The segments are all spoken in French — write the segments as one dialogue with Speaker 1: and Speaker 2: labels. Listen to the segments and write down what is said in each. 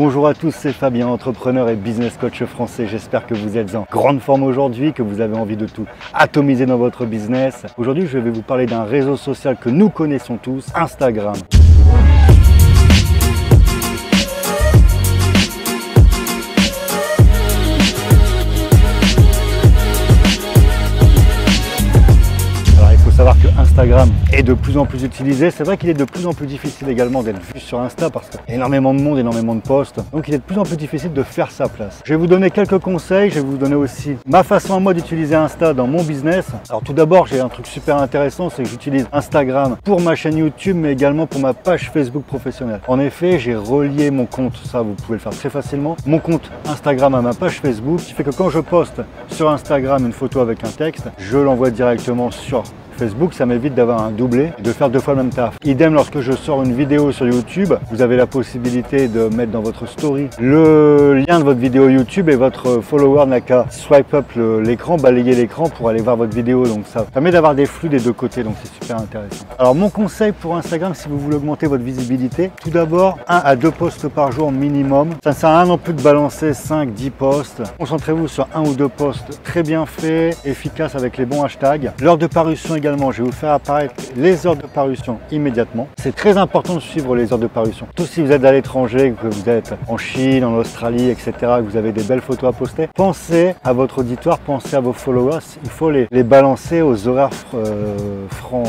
Speaker 1: Bonjour à tous, c'est Fabien, entrepreneur et business coach français. J'espère que vous êtes en grande forme aujourd'hui, que vous avez envie de tout atomiser dans votre business. Aujourd'hui, je vais vous parler d'un réseau social que nous connaissons tous, Instagram. Savoir que Instagram est de plus en plus utilisé. C'est vrai qu'il est de plus en plus difficile également d'être vu sur Insta parce qu'il y a énormément de monde, énormément de posts. Donc il est de plus en plus difficile de faire sa place. Je vais vous donner quelques conseils, je vais vous donner aussi ma façon à moi d'utiliser Insta dans mon business. Alors tout d'abord, j'ai un truc super intéressant, c'est que j'utilise Instagram pour ma chaîne YouTube, mais également pour ma page Facebook professionnelle. En effet, j'ai relié mon compte, ça vous pouvez le faire très facilement, mon compte Instagram à ma page Facebook, ce qui fait que quand je poste sur Instagram une photo avec un texte, je l'envoie directement sur Facebook, ça m'évite d'avoir un doublé et de faire deux fois le même taf. Idem lorsque je sors une vidéo sur YouTube, vous avez la possibilité de mettre dans votre story le lien de votre vidéo YouTube et votre follower n'a qu'à swipe up l'écran, balayer l'écran pour aller voir votre vidéo. Donc ça permet d'avoir des flux des deux côtés, donc c'est super intéressant. Alors mon conseil pour Instagram, si vous voulez augmenter votre visibilité, tout d'abord 1 à 2 posts par jour minimum. Ça ne sert à rien non plus de balancer 5-10 posts. Concentrez-vous sur 1 ou 2 posts très bien faits, efficaces avec les bons hashtags. L'heure de parution également, je vais vous faire apparaître les heures de parution immédiatement. C'est très important de suivre les heures de parution. Tout si vous êtes à l'étranger, que vous êtes en Chine, en Australie, etc., que vous avez des belles photos à poster, pensez à votre auditoire, pensez à vos followers. Il faut les balancer aux horaires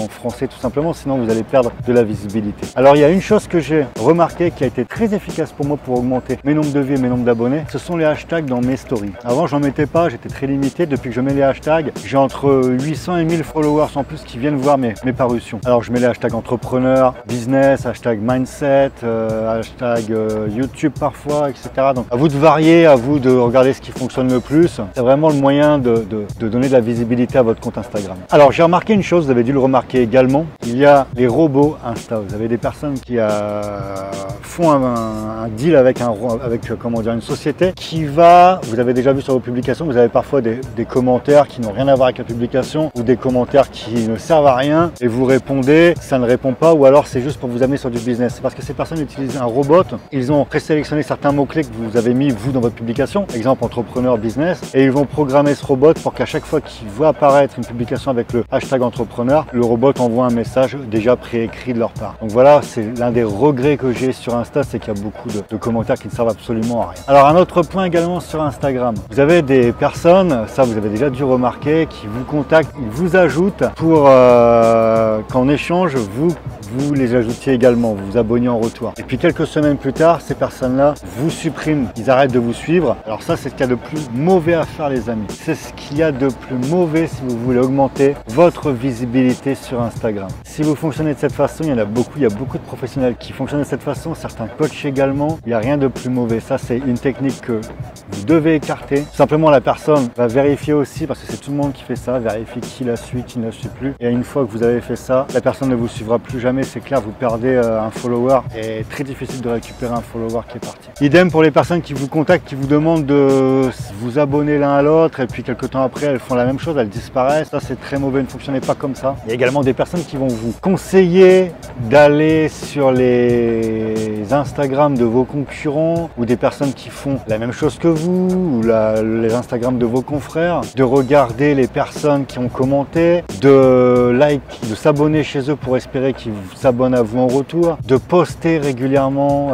Speaker 1: français tout simplement, sinon vous allez perdre de la visibilité. Alors il y a une chose que j'ai remarqué qui a été très efficace pour moi pour augmenter mes nombres de vues et mes nombres d'abonnés, ce sont les hashtags dans mes stories. Avant j'en mettais pas, j'étais très limité. Depuis que je mets les hashtags, j'ai entre 800 et 1000 followers en plus qui viennent voir mes parutions. Alors je mets les hashtags entrepreneur, business, hashtag mindset, hashtag YouTube parfois, etc. Donc à vous de varier, à vous de regarder ce qui fonctionne le plus. C'est vraiment le moyen de donner de la visibilité à votre compte Instagram. Alors j'ai remarqué une chose, vous avez dû le remarquer également, il y a les robots Insta. Vous avez des personnes qui font un deal avec comment dire, une société qui va, vous avez déjà vu sur vos publications, vous avez parfois des commentaires qui n'ont rien à voir avec la publication ou des commentaires qui ne servent à rien et vous répondez, ça ne répond pas ou alors c'est juste pour vous amener sur du business. C'est parce que ces personnes utilisent un robot, ils ont présélectionné certains mots-clés que vous avez mis vous dans votre publication, exemple entrepreneur, business, et ils vont programmer ce robot pour qu'à chaque fois qu'ils voient apparaître une publication avec le hashtag entrepreneur, le robot envoie un message déjà préécrit de leur part. Donc voilà, c'est l'un des regrets que j'ai sur Insta, c'est qu'il y a beaucoup de commentaires qui ne servent absolument à rien. Alors un autre point également sur Instagram, vous avez des personnes, ça vous avez déjà dû remarquer, qui vous contactent, ils vous ajoutent pour qu'en échange vous les ajoutiez également, vous vous abonniez en retour. Et puis quelques semaines plus tard, ces personnes-là vous suppriment, ils arrêtent de vous suivre. Alors ça, c'est ce qu'il y a de plus mauvais à faire les amis. C'est ce qu'il y a de plus mauvais si vous voulez augmenter votre visibilité sur Instagram. Si vous fonctionnez de cette façon, il y a beaucoup de professionnels qui fonctionnent de cette façon, certains coachs également. Il n'y a rien de plus mauvais. Ça, c'est une technique que vous devez écarter. Tout simplement, la personne va vérifier aussi, parce que c'est tout le monde qui fait ça, vérifier qui la suit, qui ne la suit plus. Et une fois que vous avez fait ça, la personne ne vous suivra plus jamais. C'est clair, vous perdez un follower et très difficile de récupérer un follower qui est parti. Idem pour les personnes qui vous contactent, qui vous demandent de vous abonner l'un à l'autre et puis quelques temps après elles font la même chose, elles disparaissent. Ça c'est très mauvais, ne fonctionnez pas comme ça. Il y a également des personnes qui vont vous conseiller d'aller sur les Instagram de vos concurrents ou des personnes qui font la même chose que vous ou les Instagram de vos confrères, de regarder les personnes qui ont commenté, de s'abonner chez eux pour espérer qu'ils s'abonnent à vous en retour, de poster régulièrement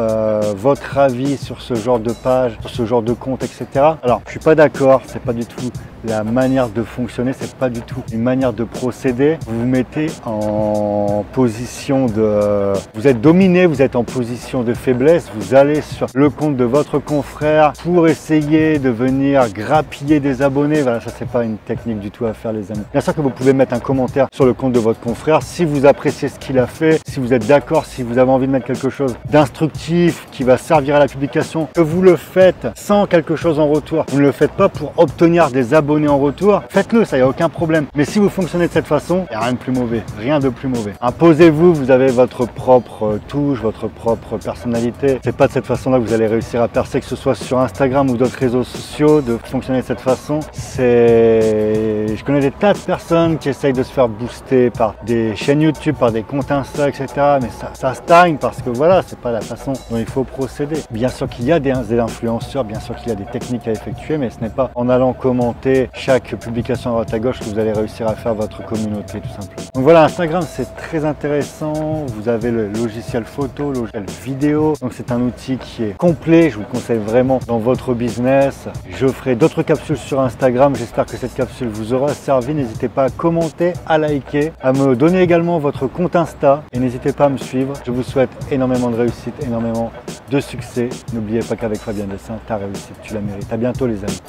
Speaker 1: votre avis sur ce genre de page, sur ce genre de compte, etc. Alors, je suis pas d'accord, c'est pas du tout la manière de fonctionner, c'est pas du tout une manière de procéder. Vous vous mettez en position vous êtes dominé, vous êtes en position de faiblesse, vous allez sur le compte de votre confrère pour essayer de venir grappiller des abonnés. Voilà, ça c'est pas une technique du tout à faire les amis. Bien sûr que vous pouvez mettre un commentaire sur le compte de votre confrère si vous appréciez ce qu'il a fait, si vous êtes d'accord, si vous avez envie de mettre quelque chose d'instructif qui va servir à la publication, que vous le faites sans quelque chose en retour. Vous ne le faites pas pour obtenir des abonnés en retour, faites-le, ça y a aucun problème. Mais si vous fonctionnez de cette façon, il n'y a rien de plus mauvais, rien de plus mauvais. Imposez-vous, vous avez votre propre touche, votre propre personnalité. C'est pas de cette façon-là que vous allez réussir à percer, que ce soit sur Instagram ou d'autres réseaux sociaux, de fonctionner de cette façon. Je connais des tas de personnes qui essayent de se faire booster par des chaînes YouTube, par des comptes Insta, influenceurs, etc. Mais ça stagne parce que voilà, c'est pas la façon dont il faut procéder. Bien sûr qu'il y a des influenceurs, bien sûr qu'il y a des techniques à effectuer, mais ce n'est pas en allant commenter chaque publication à droite à gauche que vous allez réussir à faire votre communauté tout simplement. Donc voilà, Instagram c'est très intéressant. Vous avez le logiciel photo, le logiciel vidéo. Donc c'est un outil qui est complet. Je vous le conseille vraiment dans votre business. Je ferai d'autres capsules sur Instagram. J'espère que cette capsule vous aura servi. N'hésitez pas à commenter, à liker, à me donner également votre compte Insta et n'hésitez pas à me suivre. Je vous souhaite énormément de réussite, énormément de succès. N'oubliez pas qu'avec Fabien Dessin, ta réussite, tu la mérites. À bientôt les amis.